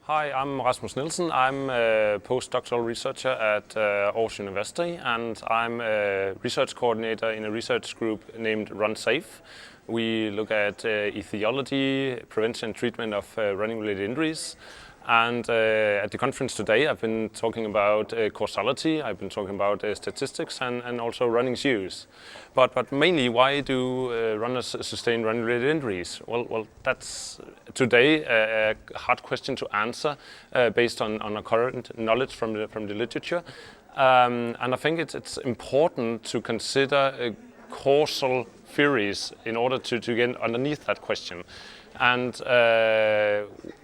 Hi, I'm Rasmus Nielsen. I'm a postdoctoral researcher at Aarhus University, and I'm a research coordinator in a research group named Run Safe. We look at etiology, prevention and treatment of running-related injuries. And at the conference today, I've been talking about causality, I've been talking about statistics and also running shoes. But mainly, why do runners sustain running-related injuries? Well, that's today a hard question to answer based on our current knowledge from the literature. And I think it's important to consider causal theories in order to get underneath that question. And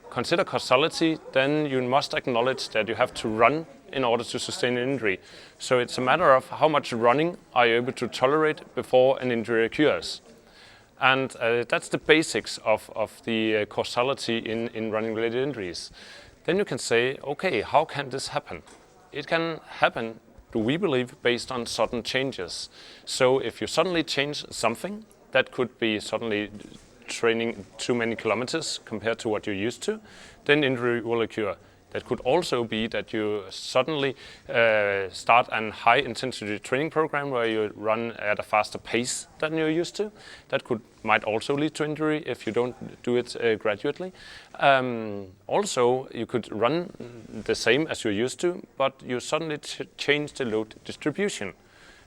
consider causality, then you must acknowledge that you have to run in order to sustain an injury. So it's a matter of how much running are you able to tolerate before an injury occurs. And that's the basics of the causality in running-related injuries. Then you can say, okay, how can this happen? It can happen, do we believe, based on sudden changes. So if you suddenly change something, that could be suddenly training too many kilometers compared to what you're used to, then injury will occur. That could also be that you suddenly start a high-intensity training program where you run at a faster pace than you're used to. That might also lead to injury if you don't do it gradually. Also, you could run the same as you're used to, but you suddenly change the load distribution.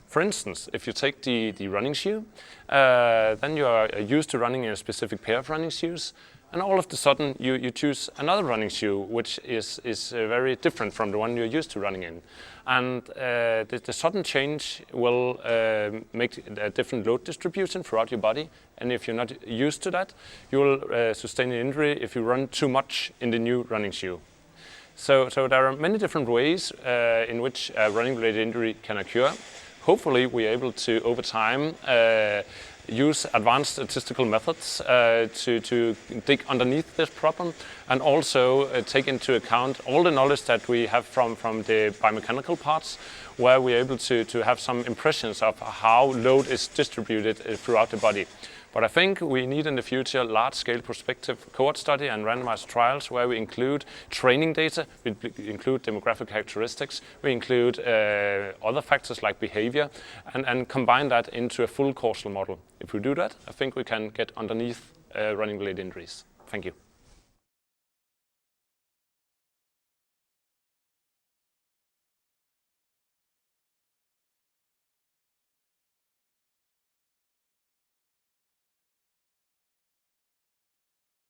For instance, if you take the running shoe, then you are used to running in a specific pair of running shoes, and all of a sudden you choose another running shoe which is very different from the one you're used to running in. And the sudden change will make a different load distribution throughout your body, and if you're not used to that, you will sustain an injury if you run too much in the new running shoe. So there are many different ways in which a running-related injury can occur. Hopefully we're able to, over time, use advanced statistical methods to dig underneath this problem, and also take into account all the knowledge that we have from the biomechanical parts, where we're able to have some impressions of how load is distributed throughout the body. But I think we need in the future large-scale prospective cohort study and randomized trials where we include training data, we include demographic characteristics, we include other factors like behavior, and combine that into a full causal model. If we do that, I think we can get underneath running-related injuries. Thank you.